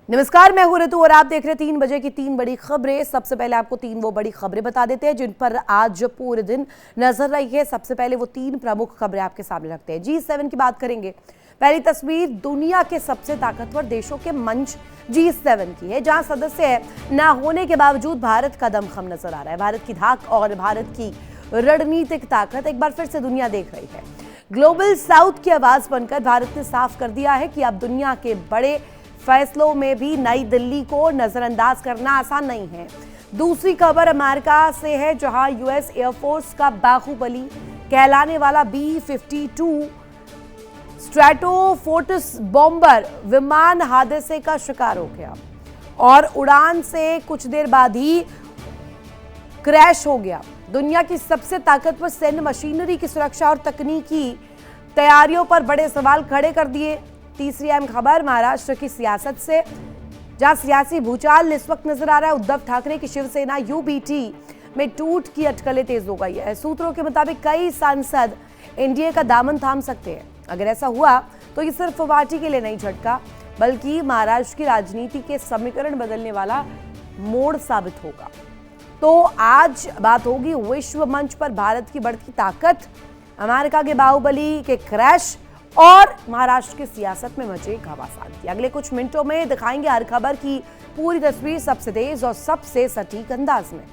नमस्कार, मैं हूं ऋतु और आप देख रहे हैं 3 बजे की 3 बड़ी खबरें। सबसे पहले आपको 3 वो बड़ी खबरें बता देते हैं जिन पर आज पूरे दिन नजर रही है। सबसे पहले वो 3 प्रमुख खबरें आपके सामने रखते हैं। G7 की बात करेंगे। पहली तस्वीर दुनिया के सबसे ताकतवर देशों के मंच G7 की है, जहां सदस्य न होने के बावजूद भारत का दमखम नजर आ रहा है। भारत की धाक और भारत की रणनीतिक ताकत एक बार फिर से दुनिया देख रही है। ग्लोबल साउथ की आवाज बनकर भारत ने साफ कर दिया है कि अब दुनिया के बड़े फैसलों में भी नई दिल्ली को नजरअंदाज करना आसान नहीं है। दूसरी खबर अमेरिका से है, जहां यूएस एयरफोर्स का बाहुबली कहलाने वाला B-52 स्ट्रैटोफोर्टिस बॉम्बर विमान हादसे का शिकार हो गया और उड़ान से कुछ देर बाद ही क्रैश हो गया। दुनिया की सबसे ताकतवर सैन्य मशीनरी की सुरक्षा और तकनीकी तैयारियों पर बड़े सवाल खड़े कर दिए। तीसरी अहम खबर महाराष्ट्र की सियासत से, जहां सियासी भूचाल इस वक्त नजर आ रहा है। उद्धव ठाकरे की शिवसेना यूबीटी में टूट की अटकलें तेज हो गई है। सूत्रों के मुताबिक कई सांसद एनडीए का दामन थाम सकते हैं। अगर ऐसा हुआ तो ये सिर्फ पार्टी के लिए नहीं झटका, बल्कि महाराष्ट्र की राजनीति के समीकरण बदलने वाला मोड़ साबित होगा। तो आज बात होगी विश्व मंच पर भारत की बढ़ती ताकत, अमेरिका के बाहुबली के क्रैश और महाराष्ट्र की सियासत में मचे घमासान की। अगले कुछ मिनटों में दिखाएंगे हर खबर की पूरी तस्वीर सबसे तेज और सबसे सटीक अंदाज में।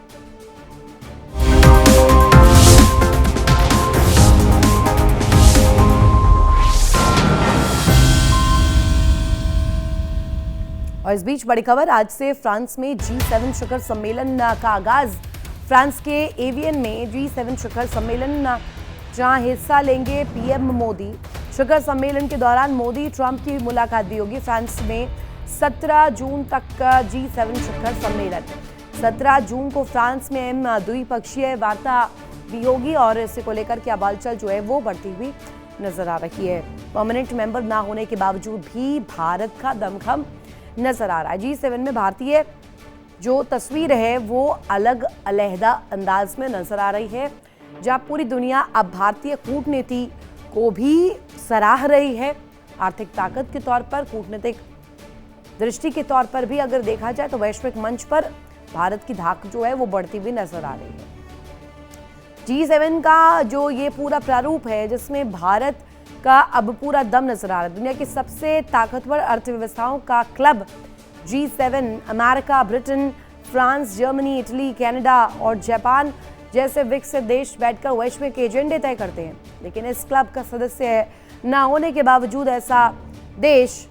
और इस बीच बड़ी खबर, आज से फ्रांस में G7 शिखर सम्मेलन का आगाज। फ्रांस के एवियन में G7 शिखर सम्मेलन, जहां हिस्सा लेंगे पीएम मोदी। शिखर सम्मेलन के दौरान मोदी ट्रंप की मुलाकात भी होगी। फ्रांस में 17 जून तक G7 शिखर सम्मेलन। 17 जून को फ्रांस में द्विपक्षीय वार्ता भी होगी और इसी को लेकर के हलचल जो है वो बढ़ती हुई नजर आ रही है। परमानेंट मेंबर ना होने के बावजूद भी भारत का दमखम नजर आ रहा है। G7 में भारतीय जो तस्वीर है वो अलग अलहदा अंदाज में नजर आ रही है, जहां पूरी दुनिया अब भारतीय कूटनीति को भी सराह रही है। आर्थिक ताकत के तौर पर, कूटनीतिक दृष्टि के तौर पर भी अगर देखा जाए तो वैश्विक मंच पर भारत की धाक जो है वो बढ़ती हुई नजर आ रही है। G7 का जो ये पूरा प्रारूप है, जिसमें भारत का अब पूरा दम नजर आ रहा है। दुनिया की सबसे ताकतवर अर्थव्यवस्थाओं का club G7 America, Britain, France, Germany, Italy, Canada और जापान जैसे विकसित देश बैठकर वैश्विक एजेंडे तय करते हैं। लेकिन इस क्लब का सदस्य न होने के बावजूद ऐसा देश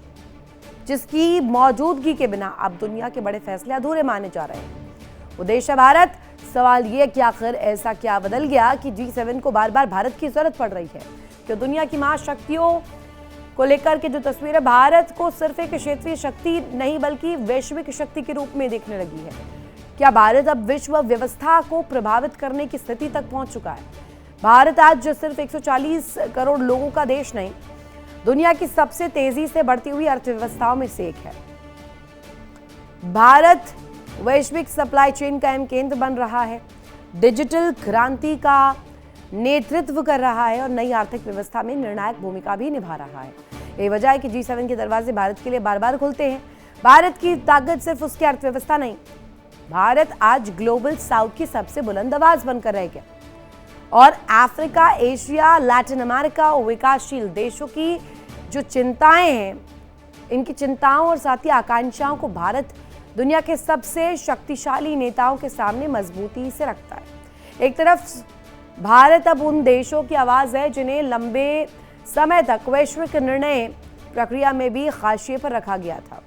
जिसकी मौजूदगी के बिना अब दुनिया के बड़े फैसले अधूरे माने जा रहे हैं, वो देश है भारत। सवाल ये कि आखिर ऐसा क्या बदल गया कि G7 को बार बार भारत की जरूरत पड़ रही है। कि दुनिया की महाशक्तियों को लेकर के जो तस्वीर है, भारत को सिर्फ एक क्षेत्रीय शक्ति नहीं बल्कि वैश्विक शक्ति के रूप में देखने लगी है। क्या भारत अब विश्व व्यवस्था को प्रभावित करने की स्थिति तक पहुंच चुका है? भारत आज सिर्फ 140 करोड़ लोगों का देश नहीं, दुनिया की सबसे तेजी से बढ़ती हुई अर्थव्यवस्थाओं में से एक है। भारत वैश्विक सप्लाई चेन का अहम केंद्र बन रहा है, डिजिटल क्रांति का नेतृत्व कर रहा है और नई आर्थिक व्यवस्था में निर्णायक भूमिका भी निभा रहा है। यही वजह है कि G7 के दरवाजे भारत के लिए बार बार खुलते हैं। भारत की ताकत सिर्फ उसकी अर्थव्यवस्था नहीं, भारत आज ग्लोबल साउथ की सबसे बुलंद आवाज बनकर रह गया और अफ्रीका, एशिया, लैटिन अमेरिका और विकासशील देशों की जो चिंताएं हैं, इनकी चिंताओं और साथ ही आकांक्षाओं को भारत दुनिया के सबसे शक्तिशाली नेताओं के सामने मजबूती से रखता है। एक तरफ भारत अब उन देशों की आवाज है जिन्हें लंबे समय तक वैश्विक निर्णय प्रक्रिया में भी हाशिए पर रखा गया था।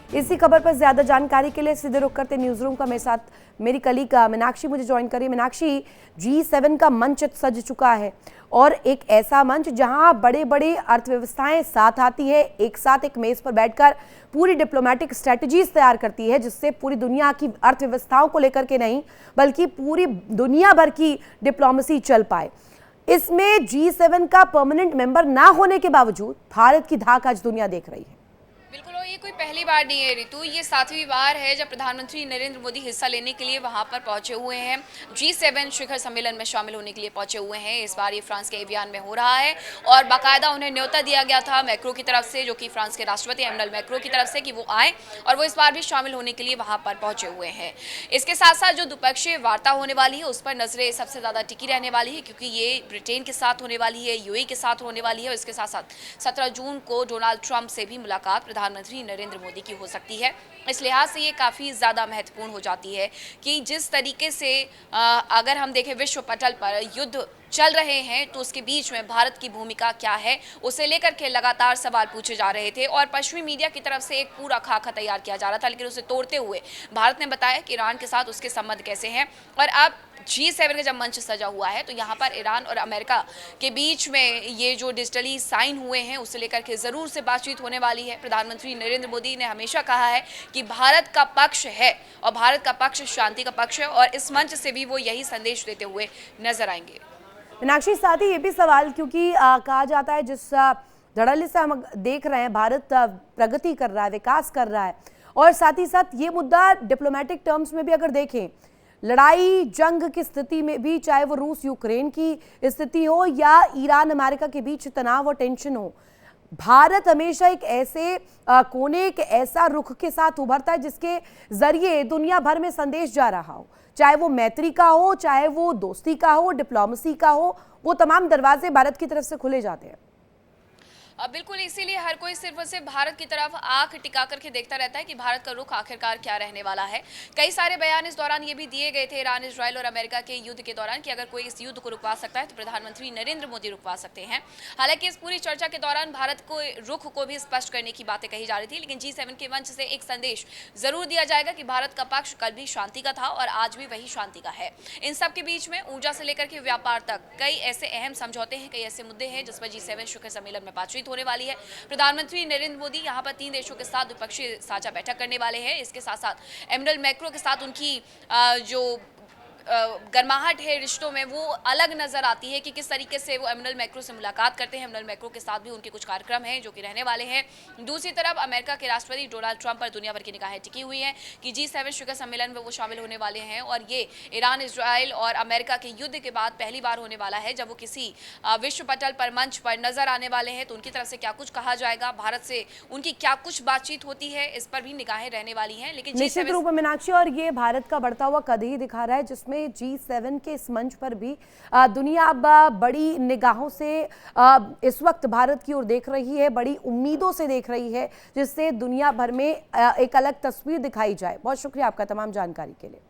इसी खबर पर ज्यादा जानकारी के लिए सीधे रुख करते न्यूज रूम का मेरे साथ मेरी कलीग मीनाक्षी मुझे ज्वाइन करिए। मीनाक्षी, G7 का मंच सज चुका है और एक ऐसा मंच जहां बड़े बड़े अर्थव्यवस्थाएं साथ आती है, एक साथ एक मेज पर बैठकर पूरी डिप्लोमेटिक स्ट्रेटजीज तैयार करती है, जिससे पूरी दुनिया की अर्थव्यवस्थाओं को लेकर के नहीं बल्कि पूरी दुनिया भर की डिप्लोमेसी चल पाए। इसमें G7 का परमानेंट मेंबर ना होने के बावजूद भारत की धाक आज दुनिया देख रही है। बिल्कुल, ये कोई पहली बार नहीं है ऋतु, ये 7वीं बार है जब प्रधानमंत्री नरेंद्र मोदी हिस्सा लेने के लिए वहां पर पहुंचे हुए हैं। G7 शिखर सम्मेलन में शामिल होने के लिए पहुंचे हुए हैं। इस बार ये फ्रांस के एवियान में हो रहा है और बाकायदा उन्हें न्योता दिया गया था मैक्रो की तरफ से, जो कि फ्रांस के राष्ट्रपति एमैनुअल मैक्रो की तरफ से, कि वो आए और वो इस बार भी शामिल होने के लिए वहां पर पहुंचे हुए हैं। इसके साथ साथ जो द्विपक्षीय वार्ता होने वाली है उस पर नजरें सबसे ज्यादा टिकी रहने वाली है, क्योंकि ये ब्रिटेन के साथ होने वाली है, यूएई के साथ होने वाली है और इसके साथ साथ 17 जून को डोनाल्ड ट्रंप से भी मुलाकात प्रधानमंत्री नरेंद्र मोदी की हो सकती है। इस लिहाज से ये काफ़ी ज़्यादा महत्वपूर्ण हो जाती है कि जिस तरीके से अगर हम देखें विश्व पटल पर युद्ध चल रहे हैं तो उसके बीच में भारत की भूमिका क्या है, उसे लेकर के लगातार सवाल पूछे जा रहे थे और पश्चिमी मीडिया की तरफ से एक पूरा खाका तैयार किया जा रहा था, लेकिन उसे तोड़ते हुए भारत ने बताया कि ईरान के साथ उसके संबंध कैसे हैं। और अब G7 का जब मंच सजा हुआ है तो यहाँ पर ईरान और अमेरिका के बीच में ये जो डिजिटली साइन हुए हैं उसे लेकर के ज़रूर से बातचीत होने वाली है। प्रधानमंत्री नरेंद्र मोदी ने हमेशा कहा है कि भारत का पक्ष है और भारत का पक्ष शांति का पक्ष है और इस मंच से भी वो यही संदेश देते हुए नजर आएंगे। मीनाक्षी, साथ ही ये भी सवाल, क्योंकि कहा जाता है जिस धड़ल्ले से हम देख रहे हैं भारत प्रगति कर रहा है, विकास कर रहा है, और साथ ही साथ ये मुद्दा डिप्लोमेटिक टर्म्स में भी अगर देखें, लड़ाई जंग की स्थिति में भी, चाहे वो रूस यूक्रेन की स्थिति हो या ईरान अमेरिका के बीच तनाव और टेंशन हो, भारत हमेशा एक ऐसे कोने, एक ऐसा रुख के साथ उभरता है जिसके जरिए दुनिया भर में संदेश जा रहा हो, चाहे वो मैत्री का हो, चाहे वो दोस्ती का हो, डिप्लोमेसी का हो, वो तमाम दरवाजे भारत की तरफ से खुले जाते हैं। बिल्कुल, इसीलिए हर कोई सिर्फ और सिर्फ भारत की तरफ आंख टिका करके देखता रहता है कि भारत का रुख आखिरकार क्या रहने वाला है। कई सारे बयान इस दौरान ये भी दिए गए थे ईरान, इजराइल और अमेरिका के युद्ध के दौरान कि अगर कोई इस युद्ध को रुकवा सकता है तो प्रधानमंत्री नरेंद्र मोदी रुकवा सकते हैं। हालांकि इस पूरी चर्चा के दौरान भारत को रुख को भी स्पष्ट करने की बातें कही जा रही थी, लेकिन G7 के मंच से एक संदेश जरूर दिया जाएगा कि भारत का पक्ष कल भी शांति का था और आज भी वही शांति का है। इन सब के बीच में ऊर्जा से लेकर के व्यापार तक कई ऐसे अहम समझौते हैं, कई ऐसे मुद्दे हैं जिस पर G7 शिखर सम्मेलन में बातचीत होने वाली है। प्रधानमंत्री नरेंद्र मोदी यहां पर 3 देशों के साथ द्विपक्षीय साझा बैठक करने वाले हैं। इसके साथ साथ एमैनुअल मैक्रो के साथ उनकी जो गर्माहट है रिश्तों में वो अलग नजर आती है कि किस तरीके से वो एमैनुअल मैक्रो से मुलाकात करते हैं। एमैनुअल मैक्रो के साथ भी उनके कुछ कार्यक्रम हैं जो कि रहने वाले हैं। दूसरी तरफ अमेरिका के राष्ट्रपति डोनाल्ड ट्रंप पर दुनिया भर की निगाहें टिकी हुई हैं कि G7 शिखर सम्मेलन में वो शामिल होने वाले हैं और ये ईरान, इजराइल और अमेरिका के युद्ध के बाद पहली बार होने वाला है जब वो किसी विश्व पटल पर मंच पर नजर आने वाले हैं। तो उनकी तरफ से क्या कुछ कहा जाएगा, भारत से उनकी क्या कुछ बातचीत होती है, इस पर भी निगाहें रहने वाली हैं। लेकिन निश्चित रूप में मीनाक्षी, और ये भारत का बढ़ता हुआ कद ही दिखा रहा है जिसमें G7 के इस मंच पर भी दुनिया अब बड़ी निगाहों से इस वक्त भारत की ओर देख रही है, बड़ी उम्मीदों से देख रही है, जिससे दुनिया भर में एक अलग तस्वीर दिखाई जाए। बहुत शुक्रिया आपका तमाम जानकारी के लिए।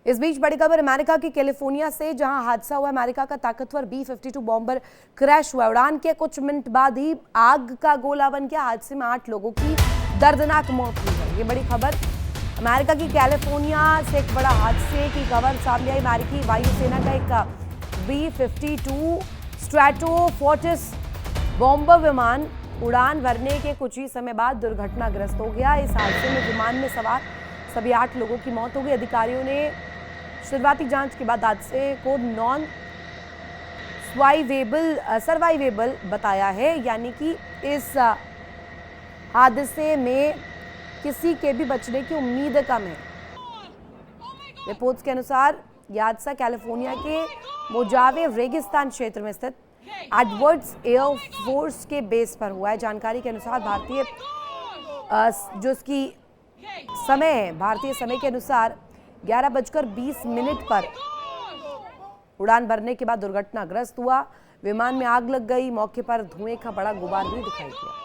इस बीच बड़ी खबर अमेरिका की कैलिफोर्निया से, जहां हादसा हुआ। अमेरिका का ताकतवर B-52 बॉम्बर क्रैश हुआ। उड़ान के कुछ मिनट बाद ही आग का गोला बन गया। हादसे में 8 लोगों की दर्दनाक मौत हुई है। ये बड़ी खबर अमेरिका की कैलिफोर्निया से एक बड़ा हादसे की खबर सामने आई। अमेरिकी वायुसेना का एक B-52 स्ट्रैटोफोर्टिस बॉम्बर विमान उड़ान भरने के कुछ ही समय बाद दुर्घटनाग्रस्त हो गया। इस हादसे में विमान में सवार सभी 8 लोगों की मौत हो गई। अधिकारियों ने शुरुआती जांच के बाद हादसे को नॉन सर्वाइवेबल बताया है, यानी कि इस हादसे में किसी के भी बचने की उम्मीद कम है। रिपोर्ट्स के अनुसार यह हादसा कैलिफोर्निया के मोजावे रेगिस्तान क्षेत्र में स्थित एडवर्ड्स एयर फोर्स के बेस पर हुआ है। जानकारी के अनुसार भारतीय जो इसकी समय है, भारतीय समय के अनुसार 11:20 पर उड़ान भरने के बाद दुर्घटनाग्रस्त हुआ। विमान में आग लग गई। मौके पर धुएं का बड़ा गुबार भी दिखाई दिया।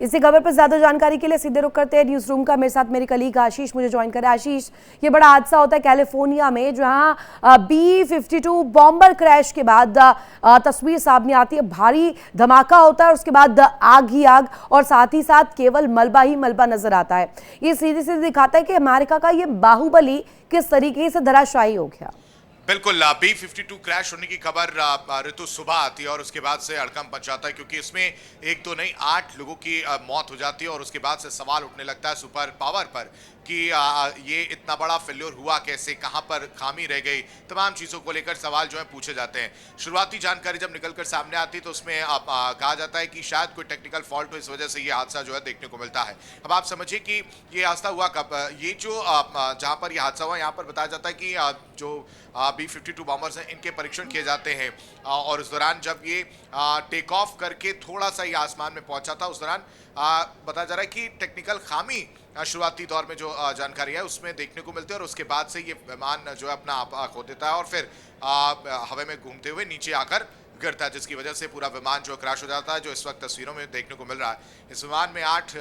इसी खबर पर ज्यादा जानकारी के लिए सीधे रुक करते हैं न्यूज रूम का। मेरे साथ मेरी कलीग आशीष मुझे ज्वाइन करे। आशीष, ये बड़ा हादसा होता है कैलिफोर्निया में, जहां B-52 बॉम्बर क्रैश के बाद तस्वीर सामने आती है। भारी धमाका होता है और उसके बाद आग ही आग, और साथ ही साथ केवल मलबा ही मलबा नजर आता है। ये सीधे सीधे दिखाता है कि अमेरिका का ये बाहुबली किस तरीके से धराशायी हो गया। बिल्कुल B-52 क्रैश होने की खबर ऋतु सुबह आती है और उसके बाद से हड़कंप मच जाता है, क्योंकि इसमें एक तो नहीं 8 लोगों की मौत हो जाती है और उसके बाद से सवाल उठने लगता है सुपर पावर पर कि ये इतना बड़ा फेल्योर हुआ कैसे, कहां पर खामी रह गई, तमाम चीज़ों को लेकर सवाल जो है पूछे जाते हैं। शुरुआती जानकारी जब निकलकर सामने आती तो उसमें कहा जाता है कि शायद कोई टेक्निकल फॉल्ट हो, इस वजह से ये हादसा जो है देखने को मिलता है। अब आप समझिए कि ये हादसा हुआ कब। ये जो जहां पर यह हादसा हुआ, यहाँ पर बताया जाता है कि जो B-52 बॉम्बर्स हैं इनके परीक्षण किए जाते हैं और उस दौरान जब ये टेक ऑफ करके थोड़ा सा ये आसमान में पहुंचा था, उस दौरान बताया जा रहा है कि टेक्निकल खामी शुरुआती दौर में जो जानकारी है उसमें देखने को मिलती है और उसके बाद से ये विमान जो है अपना आप खो देता है और फिर हवा में घूमते हुए नीचे आकर गिरता है, जिसकी वजह से पूरा विमान जो क्रैश हो जाता है, जो इस वक्त तस्वीरों में देखने को मिल रहा है। इस विमान में 8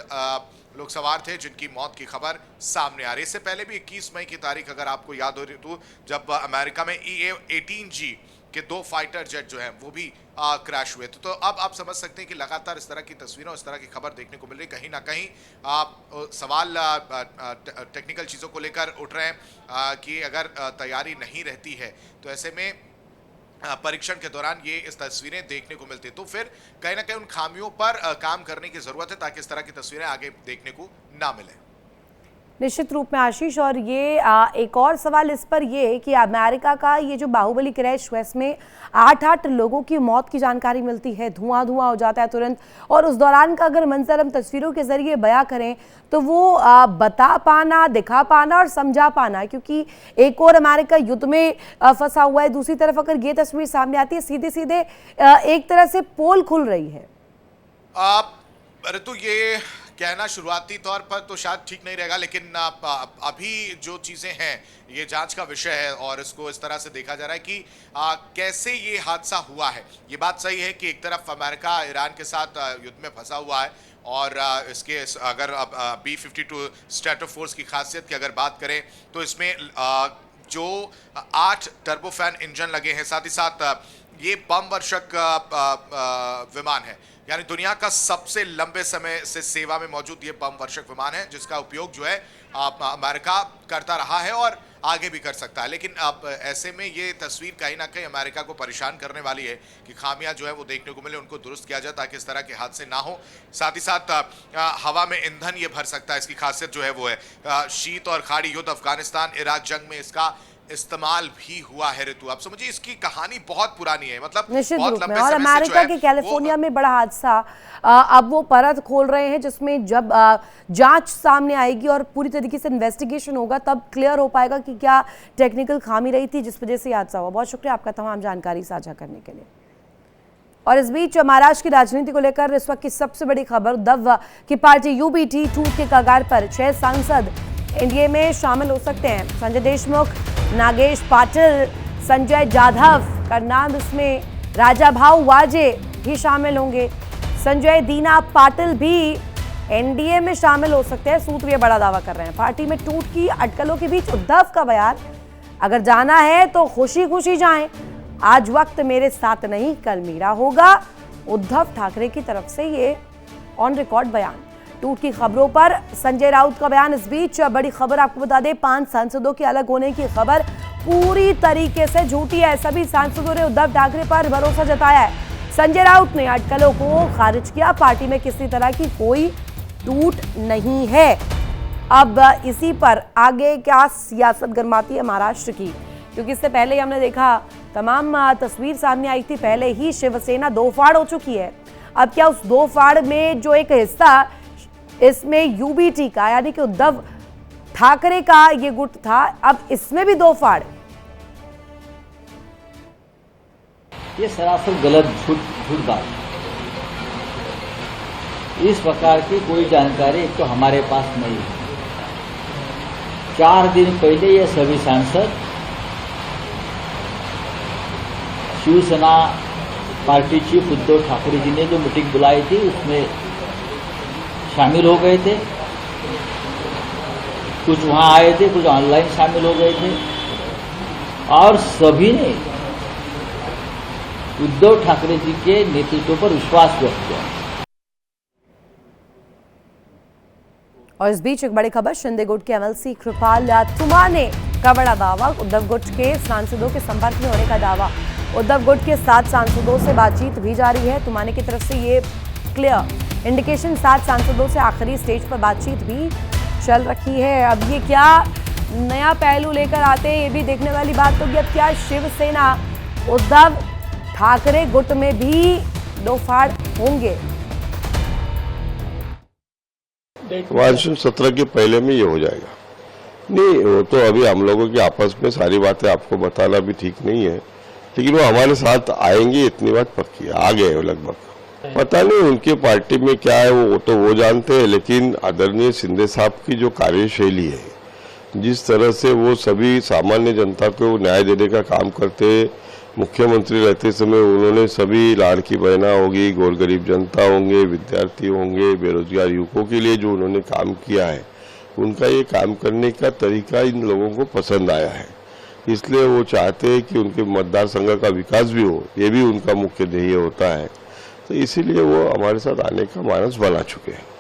लोग सवार थे जिनकी मौत की खबर सामने आ रही है। इससे पहले भी 21 मई की तारीख अगर आपको याद हो रही तो जब अमेरिका में EA-18G के 2 फाइटर जेट जो हैं वो भी क्रैश हुए थे। तो अब आप समझ सकते हैं कि लगातार इस तरह की तस्वीरों, इस तरह की खबर देखने को मिल रही, कहीं ना कहीं सवाल टेक्निकल चीज़ों को लेकर उठ रहे हैं कि अगर तैयारी नहीं रहती है तो ऐसे में परीक्षण के दौरान ये इस तस्वीरें देखने को मिलती, तो फिर कहीं ना कहीं उन खामियों पर काम करने की जरूरत है ताकि इस तरह की तस्वीरें आगे देखने को ना मिले। निश्चित रूप में आशीष, और ये एक और सवाल इस पर ये कि अमेरिका का ये जो बाहुबली क्रैश हुआ इसमें 8 लोगों की मौत की जानकारी मिलती है, धुआं हो जाता है तुरंत, और उस दौरान का अगर मंजर हम तस्वीरों के जरिए बयां करें तो वो बता पाना, दिखा पाना और समझा पाना, क्योंकि एक और अमेरिका युद्ध में फंसा हुआ है, दूसरी तरफ अगर ये तस्वीर सामने आती है सीधे सीधे एक तरह से पोल खुल रही है। ऋतु, ये कहना शुरुआती तौर पर तो शायद ठीक नहीं रहेगा, लेकिन अभी जो चीज़ें हैं ये जांच का विषय है और इसको इस तरह से देखा जा रहा है कि कैसे ये हादसा हुआ है। ये बात सही है कि एक तरफ अमेरिका ईरान के साथ युद्ध में फंसा हुआ है और इसके अगर B-52 स्ट्रैटोफोर्स की खासियत की अगर बात करें तो इसमें जो 8 टर्बोफैन इंजन लगे हैं, साथ ही साथ ये बम वर्षक विमान है, यानी दुनिया का सबसे लंबे समय से सेवा में मौजूद ये बम वर्षक विमान है जिसका उपयोग जो है अमेरिका करता रहा है और आगे भी कर सकता है। लेकिन अब ऐसे में ये तस्वीर कहीं ना कहीं अमेरिका को परेशान करने वाली है कि खामियां जो है वो देखने को मिले, उनको दुरुस्त किया जाए ताकि इस तरह के हादसे ना हो। साथ ही साथ हवा में ईंधन ये भर सकता है, इसकी खासियत जो है वो है। शीत और खाड़ी युद्ध, अफगानिस्तान इराक जंग में इसका इस्तेमाल भी हुआ है। ऋतु, आप समझिए इसकी कहानी बहुत पुरानी है, मतलब बहुत लंबे और अमेरिका के कैलिफोर्निया में बड़ा हादसा, अब वो परत खोल रहे हैं जिसमें जब जांच सामने आएगी और पूरी तरीके से इन्वेस्टिगेशन होगा तब क्लियर हो पाएगा कि क्या टेक्निकल खामी रही थी जिस वजह से हादसा हुआ। बहुत शुक्रिया आपका तमाम जानकारी साझा करने के लिए। और इस बीच महाराष्ट्र की राजनीति को लेकर इस वक्त की सबसे बड़ी खबर, उद्धव की पार्टी UBT टूट के कगार पर, 6 सांसद एनडीए में शामिल हो सकते हैं। संजय देशमुख, नागेश पाटिल, संजय जाधव का नाम इसमें, राजाभाऊ वाजे भी शामिल होंगे। संजय दीना पाटिल भी एनडीए में शामिल हो सकते हैं, सूत्र ये बड़ा दावा कर रहे हैं। पार्टी में टूट की अटकलों के बीच उद्धव का बयान, अगर जाना है तो खुशी खुशी जाएं, आज वक्त मेरे साथ नहीं कल मेरा होगा, उद्धव ठाकरे की तरफ से ये ऑन रिकॉर्ड बयान। टूट की खबरों पर संजय राउत का बयान। इस बीच बड़ी खबर आपको बता दें, 5 सांसदों के अलग होने की खबर पूरी तरीके से झूठी है। सभी सांसदों ने उद्धव ठाकरे पर भरोसा जताया है। संजय राउत ने अटकलों को खारिज किया, पार्टी में किसी तरह की कोई टूट नहीं है। अब इसी पर आगे क्या सियासत गरमाती है महाराष्ट्र की, क्योंकि इससे पहले हमने देखा तमाम तस्वीर सामने आई थी, पहले ही शिवसेना दो फाड़ हो चुकी है। अब क्या उस दो फाड़ में जो एक हिस्सा इसमें UBT का यानी कि उद्धव ठाकरे का ये गुट था, अब इसमें भी दो फाड़। ये सरासर गलत झूठ बात। इस प्रकार की कोई जानकारी एक तो हमारे पास नहीं है। 4 दिन पहले ये सभी सांसद शिवसेना पार्टी चीफ उद्धव ठाकरे जी ने जो मीटिंग बुलाई थी उसमें शामिल हो गए थे। कुछ वहां आए थे, कुछ ऑनलाइन शामिल हो गए थे और सभी ने उद्धव ठाकरे जी के नेतृत्व पर विश्वास व्यक्त किया। और इस बीच एक बड़ी खबर, शिंदे गुट के MLC कृपाल तुमा ने का बड़ा दावा, उद्धव गुट के सांसदों के संपर्क में होने का दावा। उद्धव गुट के 7 सांसदों से बातचीत भी जारी है। तुमाने की तरफ से ये क्लियर इंडिकेशन 7 सांसदों से आखिरी स्टेज पर बातचीत भी चल रखी है। अब ये क्या नया पहलू लेकर आते हैं, ये भी देखने वाली बात होगी। अब क्या शिवसेना उद्धव ठाकरे गुट में भी दो फाड़ होंगे? मानसून सत्र के पहले में ये हो जाएगा। नहीं, वो तो अभी हम लोगों की आपस में सारी बातें आपको बताना भी ठीक नहीं है, लेकिन वो हमारे साथ आएंगे, इतनी बात पक्की है। आ गए लगभग। पता नहीं उनकी पार्टी में क्या है, वो तो वो जानते हैं, लेकिन आदरणीय शिंदे साहब की जो कार्यशैली है, जिस तरह से वो सभी सामान्य जनता को न्याय देने का काम करते, मुख्यमंत्री रहते समय उन्होंने सभी लाड़की बहना होगी, गोर गरीब जनता होंगे, विद्यार्थी होंगे, बेरोजगार युवकों के लिए जो उन्होंने काम किया है, उनका ये काम करने का तरीका इन लोगों को पसंद आया है। इसलिए वो चाहते हैं कि उनके मतदार संघ का विकास भी हो, ये भी उनका मुख्य ध्येय होता है। तो इसीलिए वो हमारे साथ आने का मानस बना चुके हैं।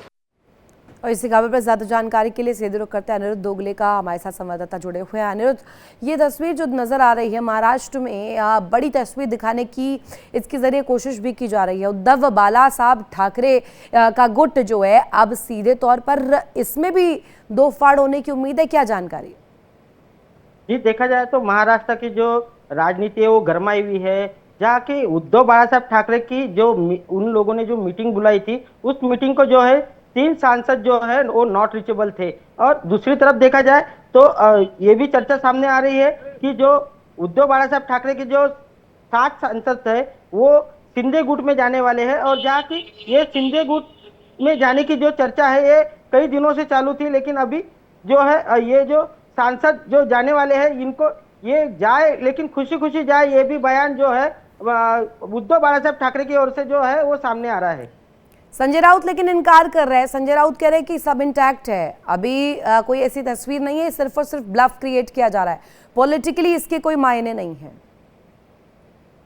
और इसी खबर पर ज्यादा जानकारी के लिए सीधे रुख करते हैं अनिरुद्ध दोगले का, हमारे साथ संवाददाता जुड़े हुए हैं। अनिरुद्ध, ये तस्वीर जो नजर आ रही है महाराष्ट्र में, बड़ी तस्वीर दिखाने की इसके जरिए कोशिश भी की जा रही है। उद्धव बाला साहब ठाकरे का गुट जो है अब सीधे तौर पर इसमें भी दो फाड़ होने की उम्मीद है, क्या जानकारी? जी, देखा जाए तो महाराष्ट्र की जो राजनीति है वो गरमाई हुई है, जहाँ की उद्धव बाला साहब ठाकरे की जो उन लोगों ने जो मीटिंग बुलाई थी, उस मीटिंग को जो है 3 सांसद जो है वो नॉट रीचेबल थे। और दूसरी तरफ देखा जाए तो ये भी चर्चा सामने आ रही है कि जो उद्धव बाला साहब ठाकरे के जो 7 सांसद थे वो शिंदे गुट में जाने वाले हैं। और जहाँ की ये शिंदे गुट में जाने की जो चर्चा है ये कई दिनों से चालू थी, लेकिन अभी जो है ये जो सांसद जो जाने वाले हैं इनको ये जाए, लेकिन खुशी खुशी जाए, ये भी बयान जो है उद्धव बाला साहब ठाकरे की ओर से जो है वो सामने आ रहा है। संजय राउत लेकिन इनकार कर रहे हैं। संजय राउत कह रहे हैं कि सब इंटैक्ट है, अभी कोई ऐसी तस्वीर नहीं है, सिर्फ और सिर्फ ब्लफ क्रिएट किया जा रहा है, पॉलिटिकली इसके कोई मायने नहीं है।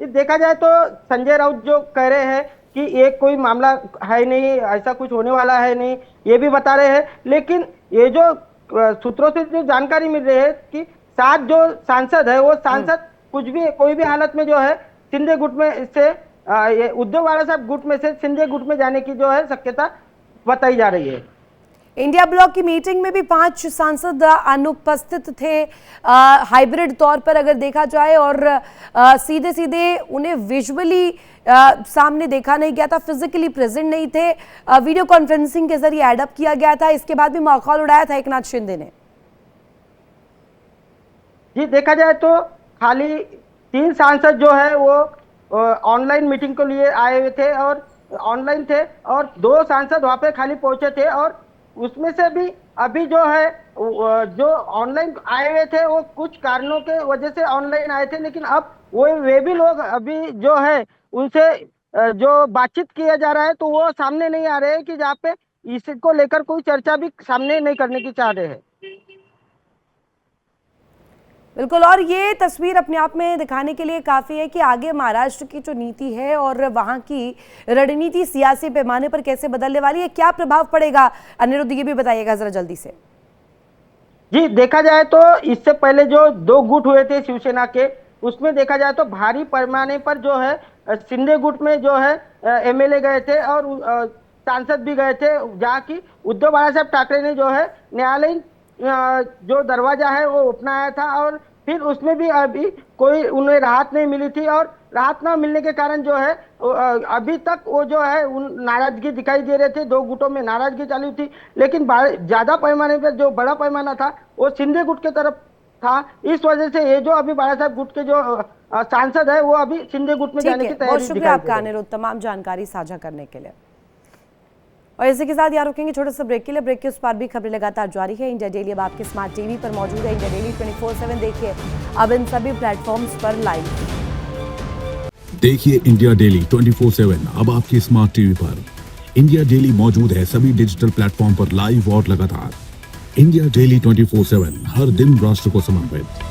देखा जाए तो संजय राउत जो कह रहे हैं कि ये कोई मामला है नहीं, ऐसा कुछ होने वाला है नहीं, ये भी बता रहे हैं, लेकिन ये जो सूत्रों से जो जानकारी मिल रही है कि 7 जो सांसद है वो सांसद कुछ भी कोई भी हालत में जो है शिंदे गुट में से ये उद्धव बाला साहब गुट में से शिंदे गुट में जाने की जो है शक्यता बताई जा रही है। इंडिया ब्लॉक की मीटिंग में भी 5 सांसद अनुपस्थित थे हाइब्रिड तौर पर अगर देखा जाए, और सीधे सीधे उन्हें विजुअली सामने देखा नहीं गया था, फिजिकली प्रेजेंट नहीं थे, वीडियो कॉन्फ्रेंसिंग के जरिए एडअप किया गया था। इसके बाद भी मौका उड़ाया था एकनाथ शिंदे ने। जी, देखा जाए तो खाली 3 सांसद जो है वो ऑनलाइन मीटिंग के लिए आए हुए थे और ऑनलाइन थे, और 2 सांसद वहां पे खाली पहुंचे थे, और उसमें से भी अभी जो है जो ऑनलाइन आए हुए थे वो कुछ कारणों के वजह से ऑनलाइन आए थे, लेकिन अब वे भी लोग अभी जो है उनसे जो बातचीत किया जा रहा है तो वो सामने नहीं आ रहे हैं कि जहाँ पे इसको लेकर कोई चर्चा भी सामने नहीं करने की चाह रहे हैं। बिल्कुल, और ये तस्वीर अपने आप में दिखाने के लिए काफ़ी है कि आगे महाराष्ट्र की जो नीति है और वहाँ की रणनीति सियासी पैमाने पर कैसे बदलने वाली है, क्या प्रभाव पड़ेगा। अनिरुद्ध, ये भी बताइएगा जरा जल्दी से। जी, देखा जाए तो इससे पहले जो 2 गुट हुए थे शिवसेना के, उसमें देखा जाए तो भारी पैमाने पर जो है शिंदे गुट में जो है एमएलए गए थे और सांसद भी गए थे, जहाँ की उद्धव बाला साहब ठाकरे ने जो है न्यायालयीन जो दरवाजा है वो अपनाया था, और फिर उसमें भी अभी कोई उन्हें राहत नहीं मिली थी, और राहत ना मिलने के कारण जो है अभी तक वो जो है नाराजगी दिखाई दे रहे थे, 2 गुटों में नाराजगी चालू थी, लेकिन ज्यादा पैमाने पर जो बड़ा पैमाना था वो शिंदे गुट के तरफ था। इस वजह से ये जो अभी बाला साहब गुट के जो सांसद है वो अभी शिंदे गुट में जाने की तैयारी। बहुत शुक्रिया आपका अनिरुद्ध, तमाम जानकारी साझा करने के लिए। और इसी के साथ यहाँ रुकेंगे छोटे से ब्रेक के लिए। ब्रेक के उस पार भी खबरें लगातार जारी है। इंडिया डेली अब आपके स्मार्ट टीवी पर मौजूद है। इंडिया डेली 24/7 देखिए अब इन सभी प्लेटफॉर्म्स पर लाइव। देखिए इंडिया डेली 24/7 अब आपकी स्मार्ट टीवी पर। इंडिया डेली मौजूद है सभी डिजिटल प्लेटफॉर्म पर लाइव और लगातार। इंडिया डेली 24/7 हर दिन राष्ट्र को समर्पित।